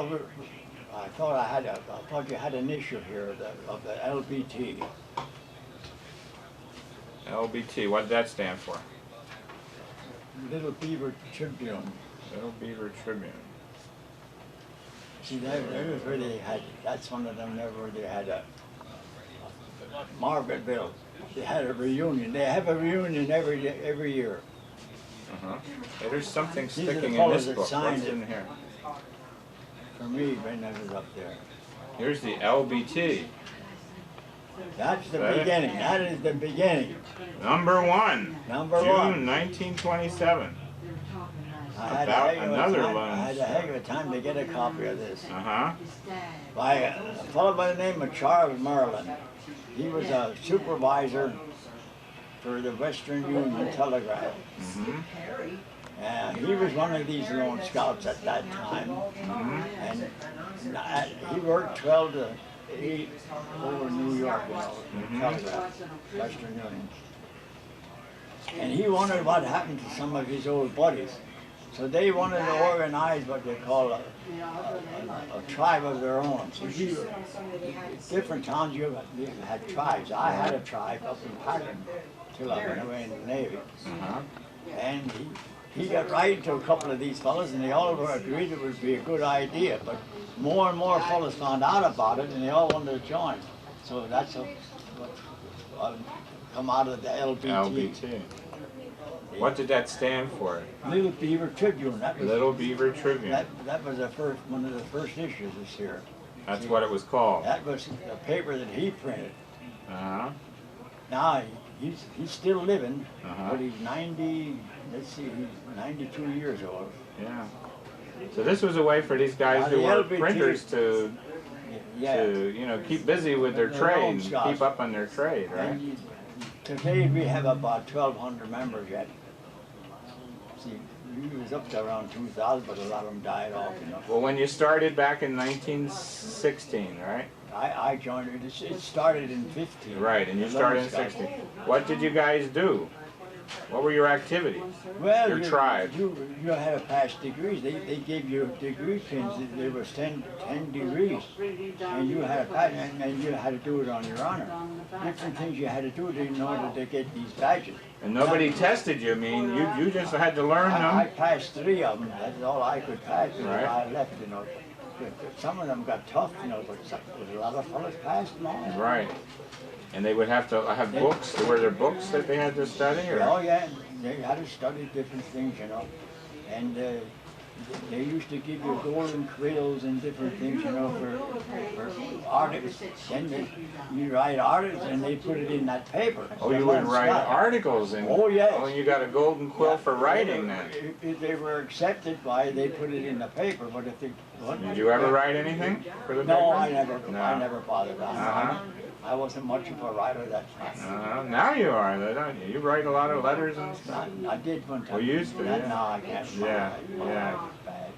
Well, I thought you had an issue here of the LBT. LBT, what did that stand for? Little Beaver Tribune. Little Beaver Tribune. See, that was where they had, that's one of them there where they had a Margaretville. They had a reunion. They have a reunion every year. Uh-huh. Hey, there's something These are the sticking in fellows this that book. signed What's it. in here? For me, when I was up there. Here's the LBT. That's the That it? beginning. That is the beginning. Number 1. Number June 1. 1927. I had About a heck of another time. lunch. I had a heck of a time to get a copy of this. Uh-huh. By a fellow by the name of Charles Merlin. He was a supervisor for the Western Union Telegraph. Mm-hmm. And he was one of these lone scouts at that time. Mm-hmm. And he worked 12 to 8 over New York, you know, Mm-hmm. Telegraph, Western Union. And he wondered what happened to some of his old buddies. So they wanted to organize what they call a tribe of their own. So different towns you had tribes. I had a tribe up in Pappy till I went away in the Navy. Uh-huh. And he got right to a couple of these fellas, and they all agreed it would be a good idea. But more and more fellas found out about it, and they all wanted to join. So that's what come out of the LBT. LBT. What did that stand for? Little Beaver Tribune. That was, Little Beaver Tribune. that was one of the first issues this year. That's what it was called. That was the paper that he printed. Uh-huh. Now he's still living, Uh-huh. but he's 90. Let's see, he's 92 years old. Yeah. So this was a way for these guys Now, who the were LBT printers to keep busy with their Their trade own and scouts. keep up on their trade, right? And today we have about 1,200 members yet. See, we was up to around 2,000, but a lot of them died off, you know. Well, when you started back in 1916, right? I joined it. It started in 15. Right, and you the started in Lone Scouts. 16. What did you guys do? What were your activities? Well, Your tribe. You had to pass degrees. They gave you degree pins. There was 10 degrees, and you had to pass, and you had to do it on your honor. Different things you had to do in order to get these badges. And nobody tested you. I mean, you just had to learn I them. passed 3 of them. That's all I could pass. Right. I left, you know. Some of them got tough, you know, but a lot of fellas passed them all. Right. And they would have to have books. Were there books that they had to study? Or? Oh yeah, they had to study different things, you know. And they used to give you golden quills and different things, you know, for articles. Then you write articles and they put it in that paper. Oh, you would write articles and Oh, yes. Oh, you got a golden quill for writing then. If they were accepted by, they put it in the paper. But if they Did you ever write anything for the paper? No, I never. No. I never bothered on Uh-huh. I wasn't much of a writer that time. Now you are, don't you? You write a lot of letters and stuff. I did one time. Well, you used to, yeah. No, I can't. Yeah, yeah. It was bad.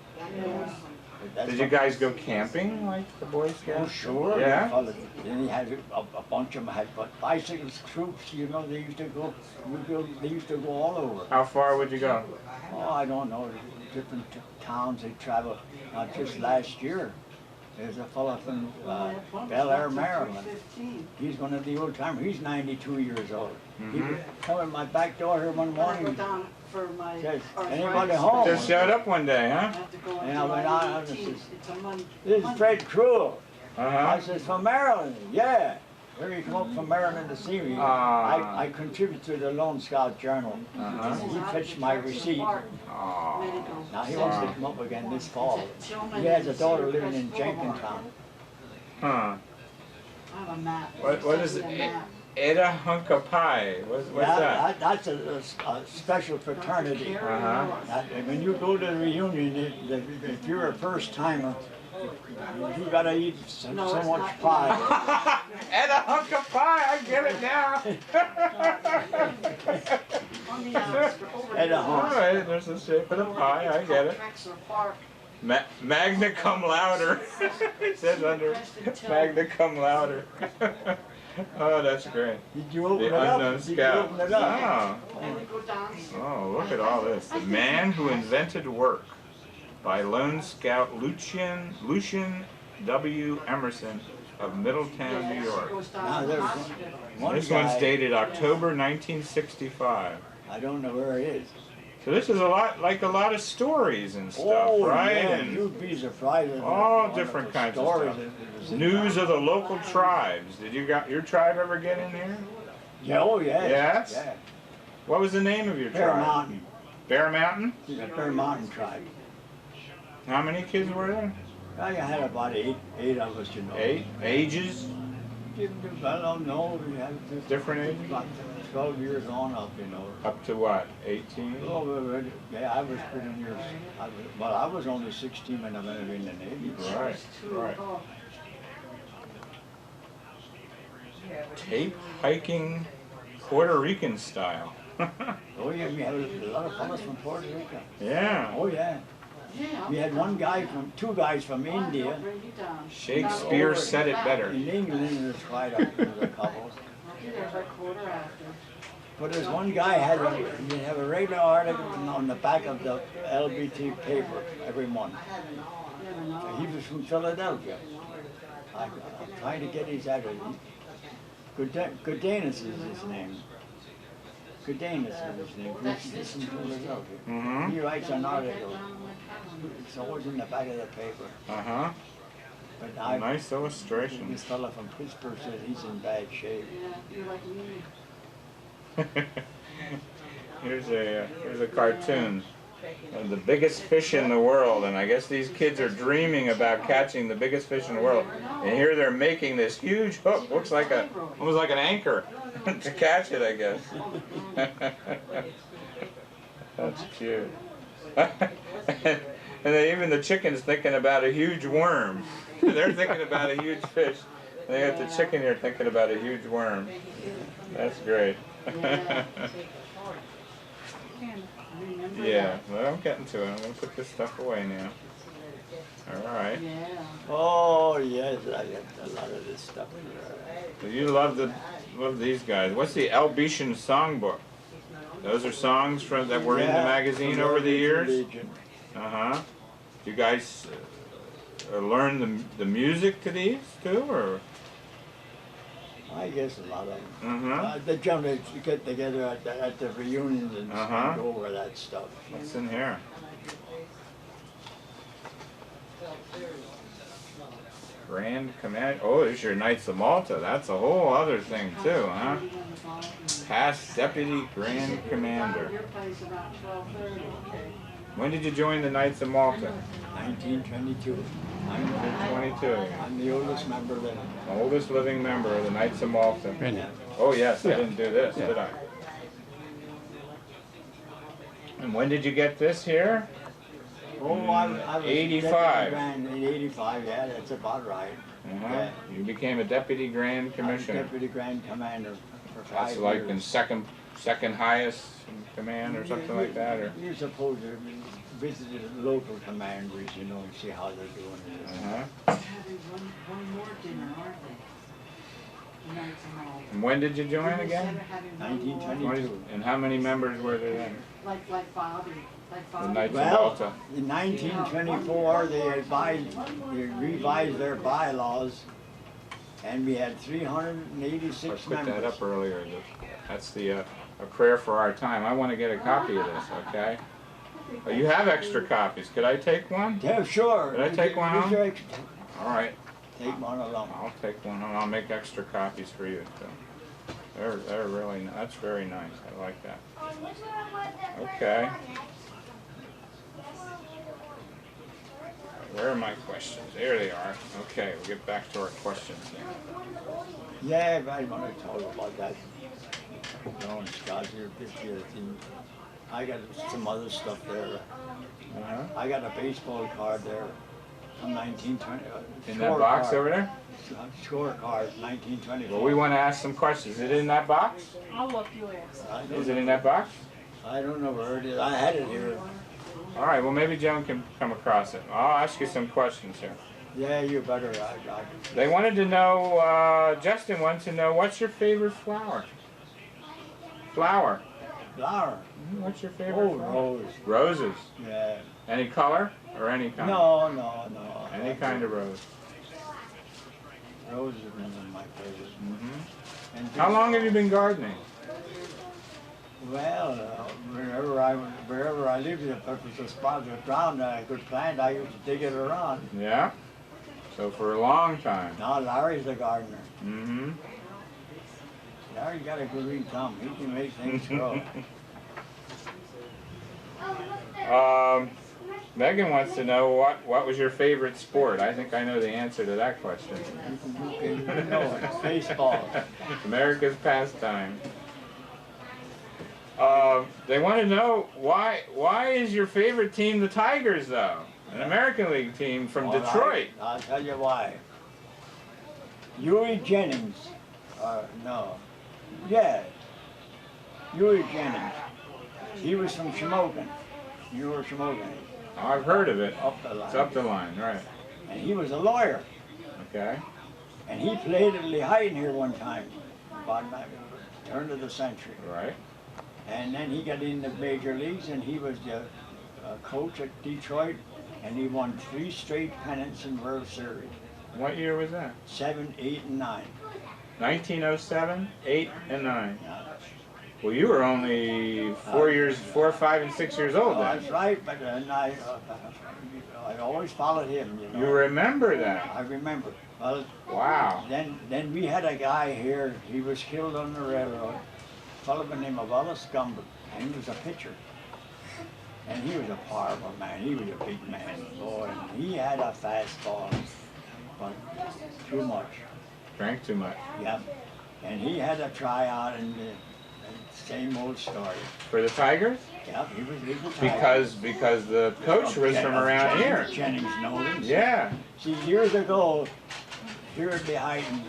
But that's Did you what- guys go camping like the Boy Oh, Scouts? sure. Yeah? Then he had a bunch of them had bicycles, troops, you know, they used to go, they used to go all over. How far would you go? Oh, I don't know, different towns they travel. Just last year, there's a fellow from Bel Air, Maryland. He's one of the old timers. He's 92 years old. He Mhm. was coming in my back door here one morning. For my Says, anybody home? Just showed up one day, huh? And I went on, this is Fred Cruel. I Uh-huh. says, from Maryland. Yeah. Here he come up from Maryland to see me. Ah. I contribute to the Lone Scout Journal. Uh-huh. He fetched my receipt. Oh. Now he wants to come up again this fall. He has a daughter living in Jenkintown. Huh. I have a map. What is it? Eda Hunka Pie. What's that? That's a special fraternity. Uh-huh. When you go to the reunion, if you're a first timer, you gotta eat so much pie. Eda Hunka Pie, I get it now. Eda All Hunk. right, there's the shape of the pie, I get it. Magna cum laude. It says under Magna cum laude. Oh, that's great. Did you open The it up? unknown Did you scout. open it up? Oh, look at all this. The man who invented work. by Lone Scout Lucian W. Emerson of Middletown, New York. Now there's one This guy, one's dated October 1965. I don't know where it is. So this is a lot of stories and stuff, Oh, right? yeah, And you'd be surprised. at all the different kinds of stories stuff. that was in News there. of the local tribes. Did your tribe ever get in here? Yeah, oh, yes. Yes? Yeah. What was the name of your Bear tribe? Mountain. Bear Mountain? The Bear Mountain tribe. How many kids were there? I had about eight of us, you know. 8? Ages? I don't know. We had Different ages? about 12 years on up, you know. Up to what? 18? Oh, yeah, I was pretty near. I was only 16 when I went in the Navy. Right, right. Tape hiking Puerto Rican style. Oh, yeah, we had a lot of fellas from Puerto Rico. Yeah. Oh, yeah. We had two guys from India. Shakespeare said it better. In England, there's quite a couple. But there's one guy he had a regular article on the back of the LBT paper every month. He was from Philadelphia. I'm trying to get his address. Goodanus is his name. Goodanus is his name. He's from Philadelphia. Mm-hmm. He writes an article. It's always in the back of the paper. Uh-huh. But Nice illustration. this fella from Pittsburgh said he's in bad shape. Here's a cartoon of the biggest fish in the world, and I guess these kids are dreaming about catching the biggest fish in the world. And here they're making this huge hook, looks like almost like an anchor, to catch it, I guess. That's cute. And then even the chicken's thinking about a huge worm. They're thinking about a huge fish. They got the chicken here thinking about a huge worm. That's great. Yeah, well, I'm getting to it. I'm going to put this stuff away now. All right. Oh, yes, I got a lot of this stuff. So you love these guys. What's the Albetian Songbook? Those are songs that were in the magazine over the years? Uh-huh. Do you guys learn the music to these too, or? I guess a lot of them. Uh-huh. They generally get together at the reunions and go over that stuff. What's in here? Grand Command. Oh, there's your Knights of Malta. That's a whole other thing too, huh? Past Deputy Grand Commander. When did you join the Knights of Malta? 1922. I'm the oldest member of the oldest living member of the Knights of Malta. Yeah. Oh yes, I didn't do this, did I? And when did you get this here? Oh, I was 85. In 85, yeah, that's about right. Yeah. You became a Deputy Grand I was Commissioner. Deputy Grand Commander for 5 That's years. like in second highest in command or something like that, or? You're supposed to visit the local commanders, you know, and see how they're doing it. One more dinner, aren't they? And when did you join again? 1922. And how many members were there then? Like Bobby. The Knights of Well, Malta. in 1924, they revised their bylaws, and we had I 386 put that members. up earlier. That's a prayer for our time. I want to get a copy of this, okay? Oh, you have extra copies. Could I take one? Yeah, sure. Could I take one home? Sure, All right. take one along. I'll take one home. I'll make extra copies for you. So they're really, that's very nice. I like that. Okay. Where are my questions? There they are. Okay, we'll get back to our questions now. Yeah, I want to talk about that. Going Scott here, I got some other stuff there. I got a baseball card there from 1920. In that box over there? Score card, 1924. Well, we want to ask some questions. Is it in that box? I'll look you ask. Is it in that box? I don't know where it is. I had it here. All right, well, maybe Joan can come across it. I'll ask you some questions here. Yeah, you better. They wanted to know, Justin wants to know, what's your favorite flower? Flower. Flower. What's your favorite Oh, flower? rose. Roses. Yeah. Any color or any kind? No. Any kind of rose. Rose is one of my favorites. Mm-hmm. And How long have you been gardening? Well, wherever I lived, if there was a spot of ground that I could plant, I used to dig it around. Yeah. So for a long time. Now Larry's the gardener. Mm-hmm. Larry got a green thumb. He can make things grow. Megan wants to know what was your favorite sport. I think I know the answer to that question. You know it. Baseball. America's pastime. They want to know why is your favorite team the Tigers though? An American League team from All Detroit. right, I'll tell you why. Huey Jennings. Huey Jennings. He was from Shamokin. You were Shamokin. Oh, I've heard of it. Up the line. It's up the line, right? And he was a lawyer. Okay. And he played at Lehighton here one time, about the turn of the century. Right. And then he got in the major leagues, and he was the coach at Detroit, and he won 3 straight pennants in World Series. What year was that? 7, 8, and 9. 1907, 8, and 9. Yeah. Well, you were only 4, 5, and 6 years old then. That's right, but I always followed him. You know. You remember that? I remember. Well, Wow. Then we had a guy here. He was killed on the railroad. A fellow by the name of Ellis Gumber, and he was a pitcher. And he was a powerful man. He was a big man, boy. And he had a fastball, but too much. Drank too much. Yep. And he had a tryout, and same old story. For the Tigers? Yep, he was Because the coach was from around here. Jennings Nolan. Yeah. See, years ago, here at Lehighton,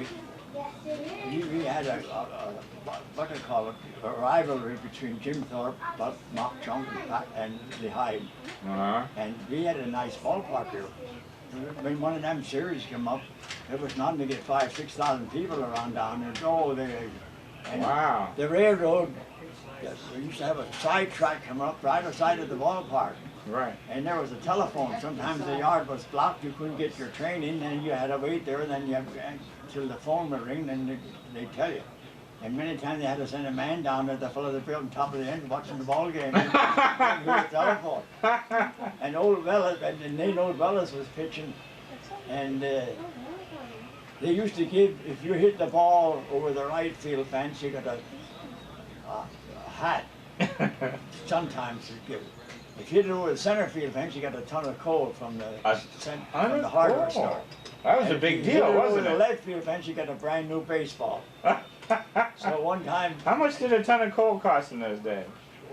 we had what do you call it, a rivalry between Jim Thorpe, Mock Chunk, and Lehighton. Uh-huh. And we had a nice ballpark here. When one of them series came up, there was nothing to get 5,000 to 6,000 people around down there. And Wow. the railroad, we used to have a side track come up right outside of the ballpark. Right. And there was a telephone. Sometimes the yard was blocked. You couldn't get your train in, and you had to wait there. And then you had until the phone would ring, and they'd tell you. And many times they had to send a man down there, the fellow that built on top of the end watching the ball game. And hear the telephone. And old Wellis, and then old Wellis was pitching, and they used to give, if you hit the ball over the right field fence, you got a hat. Sometimes you give. If you hit it over the center field fence, you got a ton of coal from the hardware store. That was a big deal, wasn't Over the it? left field fence, you got a brand new baseball. So one time, How much did a ton of coal cost in those days?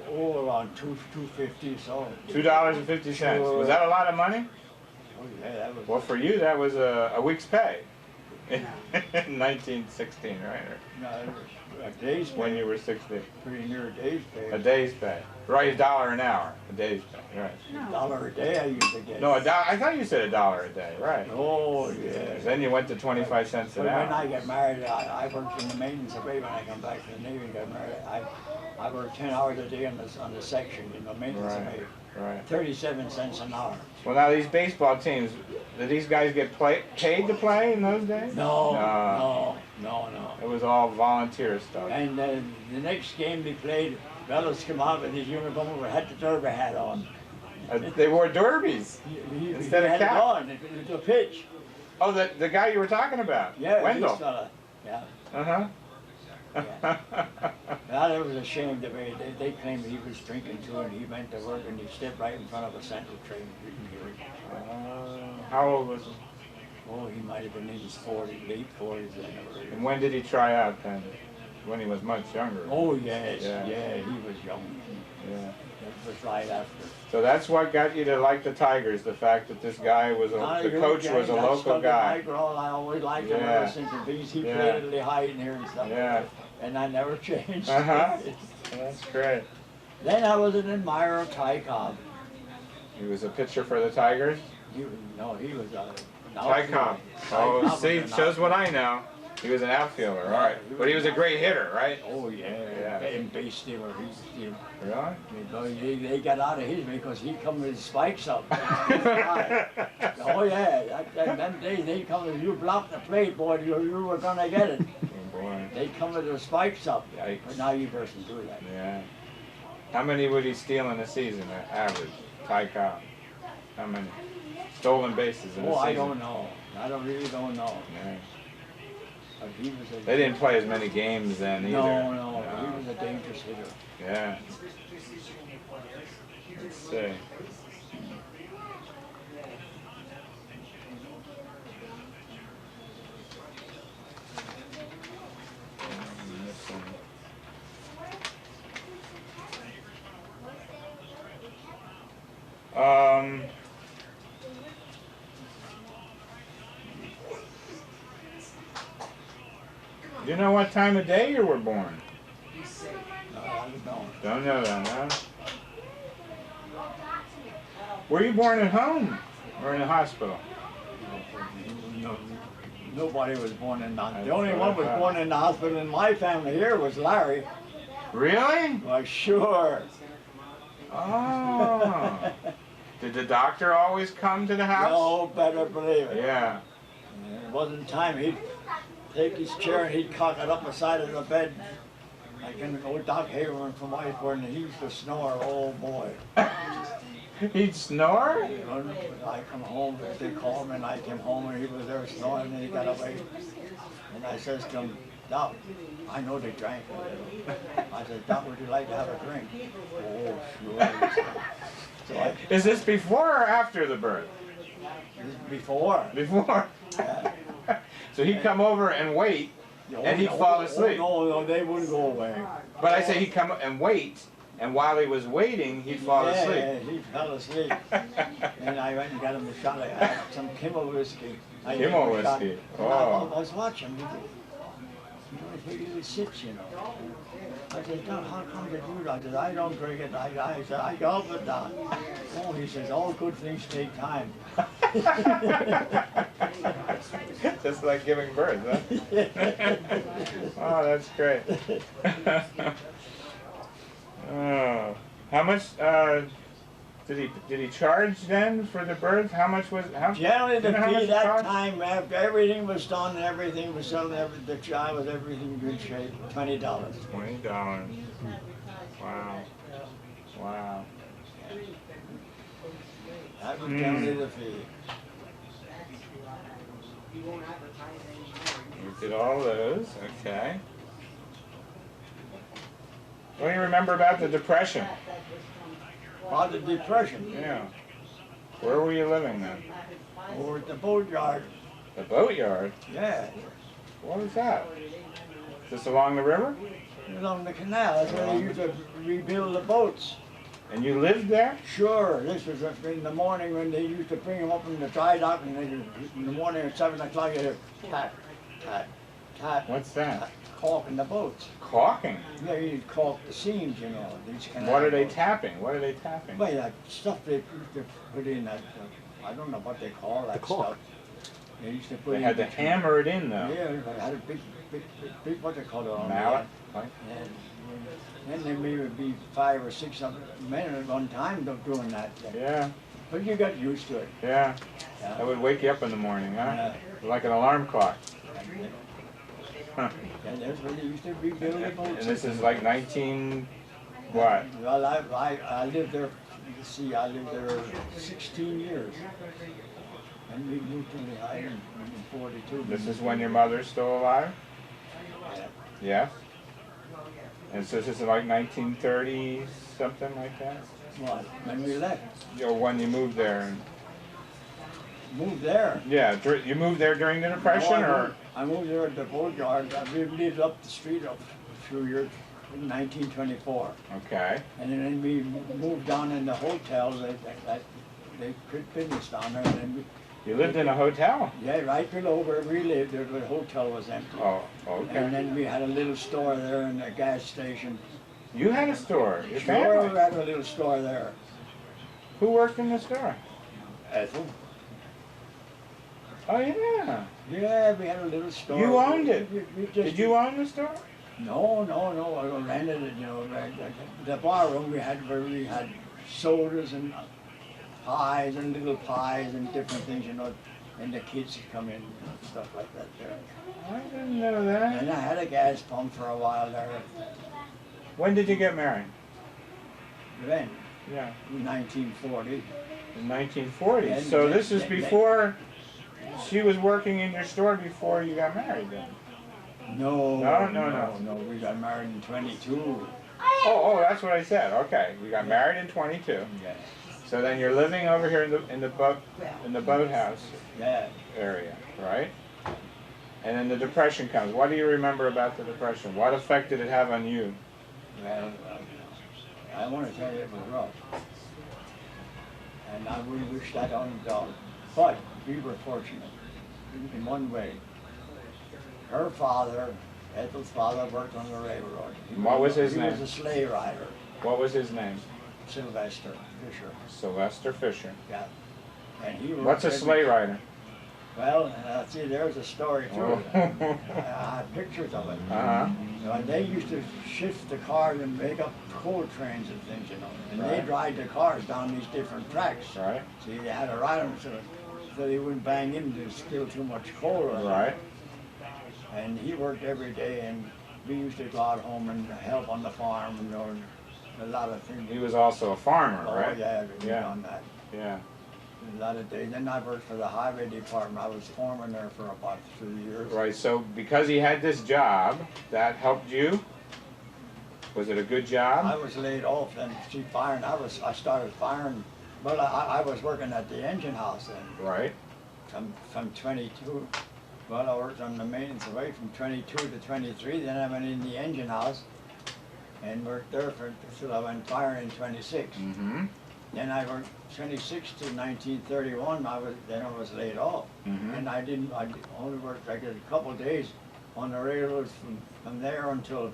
around $2.50, so. $2.50. Was that a lot of money? Oh yeah, that was. Well, for you, that was a week's pay. In 1916, right? Or No, it was a day's pay. when you were 16. Pretty near a day's pay. A day's pay. Right, $1 an hour. A day's pay, right. $1 a day I used to get. No, I thought you said $1 a day, right. Oh yeah. Then you went to 25 cents But an when I hour. got married, I worked in the maintenance of when I come back from the Navy and got married. I worked 10 hours a day on the section, maintenance of Navy. Right. 37 cents an hour. Well, now these baseball teams, did these guys get paid to play in those days? No. It was all volunteer stuff. And the next game they played, Bellows came out with his uniform and had the derby hat on. They wore derbies He instead of had it cap. on. It was a pitch. Oh, the guy you were talking about? Yeah, Wendell. this fella. Yeah. Uh-huh. Yeah. Well, it was a shame the way they claimed he was drinking too, and he went to work and he stepped right in front of a central train. You didn't hear him. How old was he? Oh, he might have been in his 40s, late 40s then. And when did he try out then? When he was much younger. Oh yes, Yeah. yeah, he was young. Yeah. That was right after. So that's what got you to like the Tigers, the fact that this guy was the coach was a local guy. I always liked him Yeah. ever since the bees. He Yeah. played at Lehighton here and stuff. Yeah. And I never changed. Uh-huh. That's great. Then I was an admirer of Ty Cobb. He was a pitcher for the Tigers? He was a Ty Cobb. Oh, see, shows what I know. He was an outfielder, all right. But he was a great hitter, right? Oh yeah. And base stealer. Really? They got out of his because he come with his spikes up. Oh yeah. Them days they come with you block the plate, boy. You were gonna get it. Oh boy. They come with their spikes up. Yikes. But now you person do that. Yeah. How many would he steal in a season, average? Ty Cobb. How many? Stolen bases in a season? I don't know. I really don't know. Yeah. But he was They didn't play as many games then either. No. He was a dangerous hitter. Yeah. Let's see. Do you know what time of day you were born? No, I don't. Don't know that, huh? Were you born at home or in a hospital? No, nobody was born in the hospital. The only one was born in the hospital in my family here was Larry. Really? Well, sure. Oh. Did the doctor always come to the house? No, better believe it. Yeah. It wasn't time. He'd take his chair and he'd cock it up the side of the bed. Like in old Doc Hayward from Whiteburn, and he used to snore, oh boy. He'd snore? You know, I come home, they called me and I came home and he was there snoring and he got away. And I says to him, Doc, I know they drank a little. I said, Doc, would you like to have a drink? Oh, sure. So Is this before or after the birth? before. Before. Yeah. So he'd come over and wait, and he'd fall asleep. No, they wouldn't go away. But I say he'd come and wait, and while he was waiting, he'd fall asleep. Yeah, he fell asleep. And I went and got him a shot of some Kimmel whiskey. Kimmel whiskey. Oh. I was watching. He sits, you know. I said, Doc, how come you do that? I said, I don't drink it. I said, I gulp it down. Oh, he says, all good things take time. Just like giving birth, huh? Oh, that's great. Oh. How much did he charge then for the birth? How much was Generally, the fee that cost? time, after everything was done, everything was done, the child was everything in good shape, $20. $20. Wow. Wow. That was generally the fee. We did all those, okay. What do you remember about the Depression? About the Depression. Yeah. Where were you living then? Over at the boatyard. The boatyard? Yeah. What was that? Just along the river? Along the canal. That's where they used to rebuild the boats. And you lived there? Sure. This was in the morning when they used to bring them up in the dry dock, and in the morning at 7 o'clock you hear tat, tat, tat. What's that? Caulking the boats. Caulking? Yeah, you'd caulk the seams, you know. These canal What are they boats. tapping? What are they tapping? Well, that stuff they used to put in that, I don't know what they call that stuff. They used to put They had to hammer it in though. Yeah, they had a big, what they call it on Mallet? there. And then there may be 5 or 6 men at one time doing that. Yeah, But you got used to it. yeah. Yeah. That would wake you up in the morning, huh? Like an alarm clock. Huh. And that's where they used to rebuild the boats. And this is like 19... what? Well, I lived there, let's see, I lived there 16 years. And we moved to Lehighton in 42. This is when your mother's still alive? Yeah. Yeah? And so this is like 1930, something like that? What, when we left? Or when you moved there? And, Moved there. yeah, you moved there during the Depression, or? I moved there at the boatyard. We lived up the street a few years in 1924. Okay. And then we moved down in the hotel. They quit business down there. And then You lived in a hotel? yeah, right below where we lived, the hotel was empty. Oh, okay. And then we had a little store there and a gas station. You had a store, your Sure, we family. had a little store there. Who worked in the store? Ethel. Oh yeah. Yeah, we had a little store. You owned it. We just Did you own the store? No. I rented it, you know. The bar room we had where we had sodas and pies and little pies and different things, you know. And the kids would come in and stuff like that there. I didn't know that. And I had a gas pump for a while there. When did you get married? Then, Yeah. in 1940. In 1940. And So then- this is then- before she was working in your store before you got married then. No, No. we got married in 22. Oh, that's what I said. Okay, we got married in 22. Yeah, So then you're living over here in the boathouse yeah. area, right? And then the Depression comes. What do you remember about the Depression? What effect did it have on you? Well, I want to tell you it was rough. And I would wish that on the dog. But we were fortunate in one way. Her father, Ethel's father, worked on the railroad. What was his name? He was a sleigh rider, What was his name? Sylvester Fisher. Sylvester Fisher. Yeah. And he worked What's a every- sleigh rider? Well, see, there's a story to it. Oh. I have pictures of it. Uh-huh. They used to shift the cars and make up coal trains and things, you know. And Right. they'd ride the cars down these different tracks. Right. So you had to ride them so they wouldn't bang into spill too much coal. Right. And he worked every day, and we used to go out home and help on the farm, you know, and a lot of things. He was also a farmer, Oh, right? yeah, we Yeah. done that. Yeah. A lot of days. Then I worked for the highway department. I was foreman there for about 3 years. Right, so because he had this job, that helped you? Was it a good I job? was laid off and see firing. I started firing. Well, I was working at the engine house then Right. from 22. Well, I worked on the maintenance away from 22 to 23. Then I went in the engine house and worked there till I went firing in 26. Mm-hmm. Then I worked 26 to 1931. I was laid off, Mhm. and I only worked like a couple of days on the railroad from there until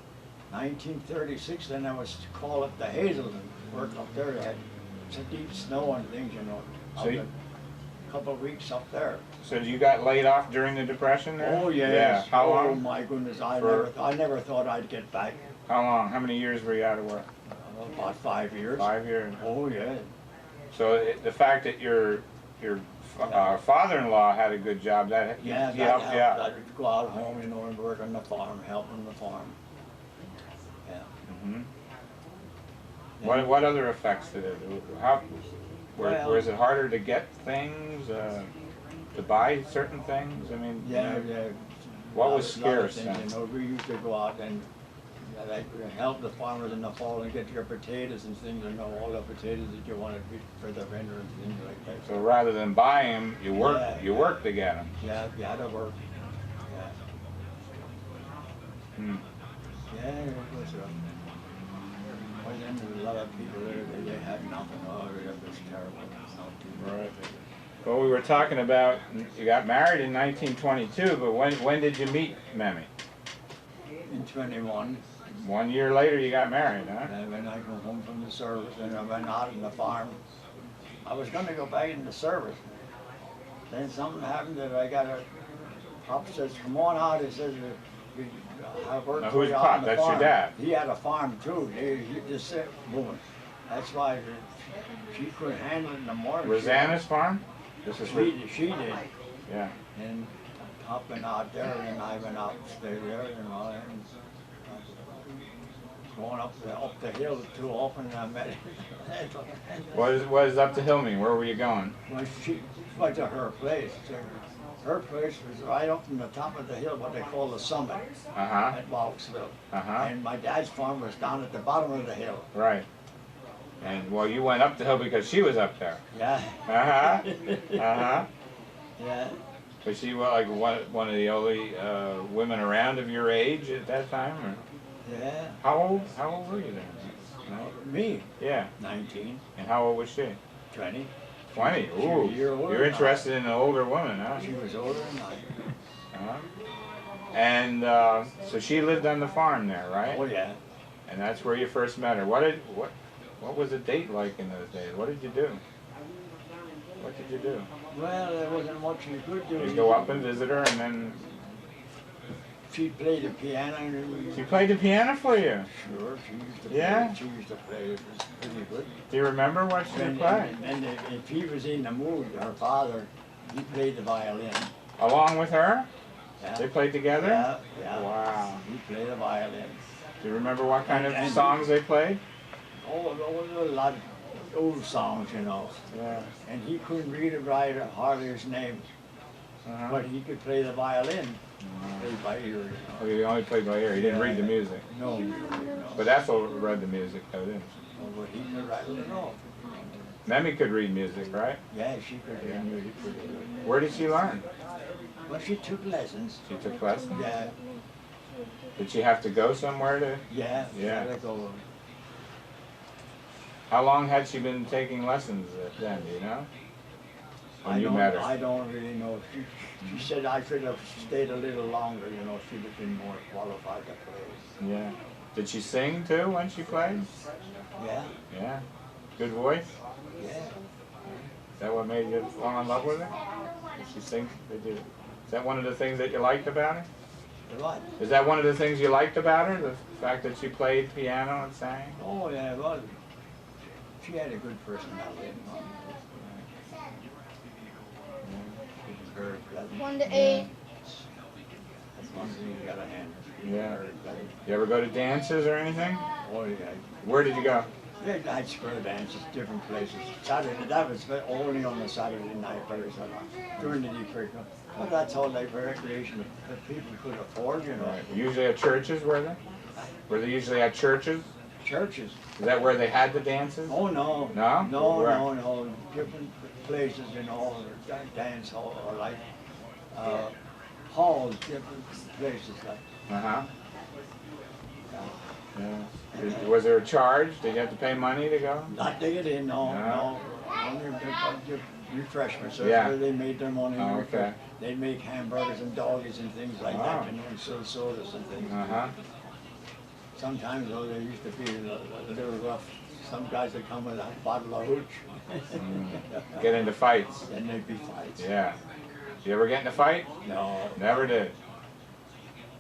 1936. Then I was called up to Hazel and worked up there. They had some deep snow and things, you know. So you- A couple of weeks up there. So you got laid off during the Depression there? Oh yes. Yeah. How Oh long? my goodness, For- I never thought I'd get back. How long? How many years were you out of work? About 5 years. 5 years. Oh yeah. So the fact that your father-in-law had a good job, that he Yeah, helped you out. I'd go out home, you know, and work on the farm, help on the farm. Yeah. Mhm. What other effects did it? How Well- was it harder to get things, to buy certain things? I mean, you Yeah, know, yeah. what was Lot of scarce things, then? you know, we used to go out and like help the farmers in the fall and get your potatoes and things, you know, all the potatoes that you wanted for the winter and things like that. So rather than buy them, you work Yeah. work to get them. Yeah, you had to work. Yeah. Hmm. Yeah, it was rough. But then there was a lot of people there, they had nothing. Oh, it was terrible. Right. Well, we were talking about you got married in 1922, but when did you meet Mammy? In 21, 1 year later, you got married, huh? when I come home from the service and I went out in the farm, I was going to go back in the service. Then something happened that I got a Pop says, "Come on out." He says, "I work Now, for who's you Pop? on the That's your farm." dad? He had a farm too. He just said, "Woman." That's why she couldn't handle it in the morning. Rosanna's farm? This is She did. yeah. And Pop went out there, and I went out and stayed there, you know, and going up the hill too often, I met her. What is up the hill mean? Where were you going? Well, she went to her place. Her place was right up from the top of the hill, what they call the summit, Uh-huh. at Walksville. Uh-huh. And my dad's farm was down at the bottom of the hill. Right. And well, you went up the hill because she was up there. Yeah. Uh-huh. Uh-huh. Yeah. Was she like one of the only women around of your age at that time? Or? Yeah. How old were you then? No? Me, Yeah. 19, And how old was she? 20. 20. She was a Ooh. year older You're than I. interested in an older woman, huh? She was older than I. Uh-huh. And so she lived on the farm there, right? Oh, yeah. And that's where you first met her. What was a date like in those days? What did you do? What did you do? Well, there wasn't much you could do. You go up and visit her, and then She played the piano. And she played the piano for you. sure, she used to Yeah? play. She used to play. It was pretty good. Do you remember what she And, played? and if he was in the mood, her father, he played the violin. Along with her? Yeah. They played together? Yeah, yeah. Wow. He played the violin. Do you remember what kind of And- songs they played? Oh, a lot of old songs, you know. Yeah. And he couldn't read or write hardly his name, Uh-huh. but he could play the violin. Played by ear, you know. Oh, he only played by ear. He didn't read the music. No, no. But Ethel read the music, though, didn't she? Oh, but he could write it all. Mammy could read music, right? Yeah, she could read music pretty good. Where did she learn? Well, she took lessons. She took lessons? Yeah, Did she have to go somewhere to? yeah. Yeah. Let go. How long had she been taking lessons then, do you know? When you met her? I don't really know. She said I should have stayed a little longer, you know, she'd have been more qualified to play. Yeah. Did she sing too when she played? Yeah, Yeah. Good voice? yeah. Is that what made you fall in love with her? Did she sing? Is that one of the things that you liked about her? The what? Is that one of the things you liked about her? The fact that she played piano and sang? Oh, yeah, well, she had a good personality. You know. Very pleasant. 1 to 8. That's one thing you gotta handle. Yeah. Very pleasant. You ever go to dances or anything? Oh, yeah. Where did you go? Yeah, night square dances, different places. Saturday, that was only on the Saturday night, very during the depression. Well, that's all like recreation that people could afford, you know. Right. Usually at churches, were they? Were they usually at churches? Churches. Is that where they had the dances? Oh, no. No? No, Where? no. Different places, you know, or dance hall, or like halls, different places like. Uh-huh. Yeah. Was there a charge? Did you have to pay money to go? Not to get in, no, No. no. Only just refreshments. That's Yeah. where they made their money. Oh, okay. They'd make hamburgers and doggies and things like Oh. that, you know, and sell sodas and things. Uh-huh. Sometimes, though, they used to be a little rough. Some guys would come with a bottle of hooch. Get into fights. Then there'd be fights. Yeah. You ever get in a fight? No. Never did.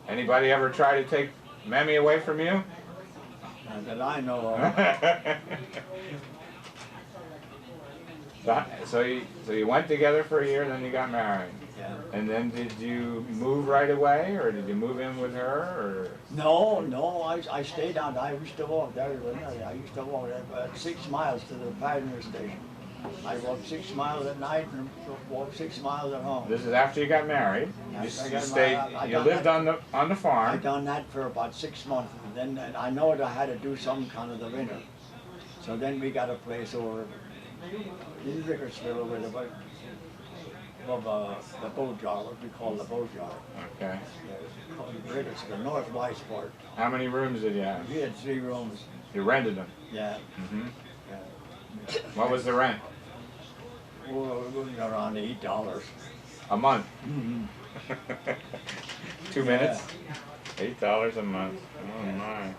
Anybody ever try to take Mammy away from you? Not that I know of. So you went together for a year, then you got married. Yeah. And then did you move right away, or did you move in with her, or? No, I stayed on. I used to walk there. I used to walk there 6 miles to the pioneer station. I walked 6 miles at night and walked 6 miles at home. This is after you got married. You, Yes, I you got stayed. married. You lived on the I farm. done that for about 6 months. And then I know that I had to do some kind of the winter. So then we got a place over in Rickersville with above the boat jar, what we call the boat jar. Okay. Rickersville, North Weisport. How many rooms did you have? We had 3 rooms. You rented them. Yeah. Hmm. Yeah. What was the rent? Well, it was around $8. A month. Mm-hmm. 2 minutes. $8 a month. Oh my.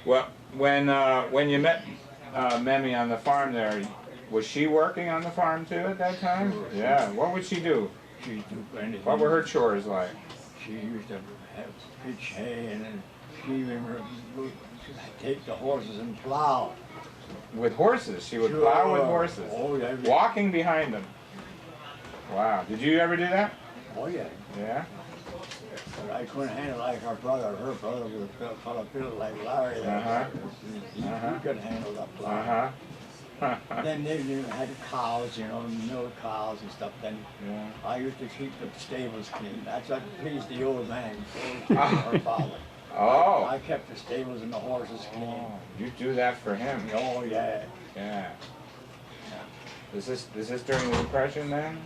Well, when you met Mammy on the farm there, was she working on the farm too at that time? Sure. Yeah. What would she do? She do anything. What were her chores like? She used to pitch hay and then she even would take the horses and plow. With horses. She would Sure. plow with horses. Oh, yeah. Walking behind them. Wow. Did you ever do that? Oh, yeah. Yeah. But I couldn't handle it like her brother. Her brother was a fellow built like Larry. Uh-huh. He could handle that plow. Uh-huh. Then they had cows, you know, milk cows and stuff. Then Yeah. I used to keep the stables clean. That's what pleased the old man, her father. Oh. I kept the stables and the horses clean. Oh, you do that for him. Oh, yeah. Yeah. Is this during the Depression then?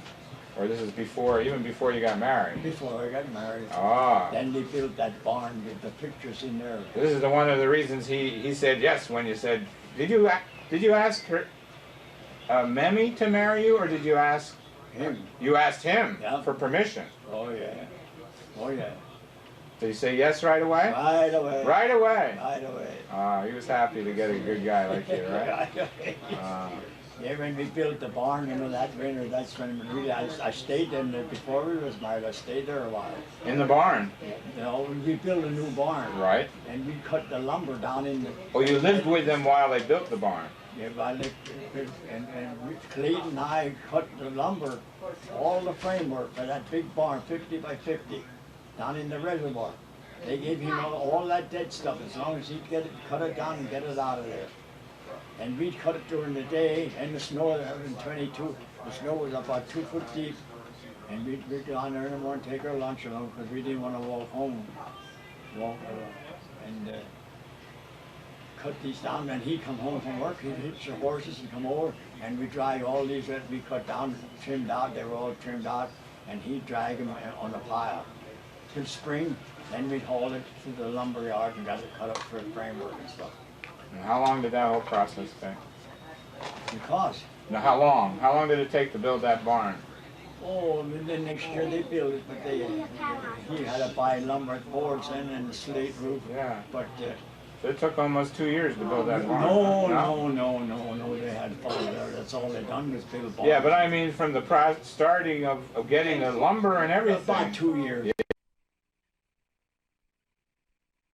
Or this is before, even before you got married? Before I got married. Ah. Then they built that barn with the pictures in there. This is one of the reasons he said yes when you said, did you ask her, Mammy to marry you, or did you ask Him. You asked him Yeah. for permission. Oh, yeah. Oh, yeah. Did he say yes right away? Right away. Right away. Right away. Ah, he was happy to get a good guy like you, right? Ah. Yeah, when we built the barn, you know, that winter, that's when really, I stayed in there before we was married. I stayed there a while. In the barn? You know, we built a new barn. Right. And we cut the lumber down in the... Oh, you lived with them while they built the barn? Yeah, I lived, and Clayton and I cut the lumber, all the framework for that big barn, 50 by 50, down in the reservoir. They gave him all that dead stuff, as long as he'd get it, cut it down and get it out of there. And we'd cut it during the day, and the snow, that was in 22, the snow was about 2 foot deep. And we'd go down there in the morning, take our lunch along, because we didn't want to walk home, and cut these down. And he'd come home from work, he'd hitch the horses and come over, and we'd drag all these that we cut down, trimmed out, they were all trimmed out, and he'd drag them on a pile. Till spring, then we'd haul it to the lumber yard and got it cut up for the framework and stuff. And how long did that whole process take? Because, Now, how long? How long did it take to build that barn? oh, and then next year they built it, but he had to buy lumber boards in and a slate roof. Yeah. But So it took almost 2 years to build that barn. no, they had fun there. That's all they done was build barns. Yeah, but I mean from the starting of getting the lumber and everything. About 2 years.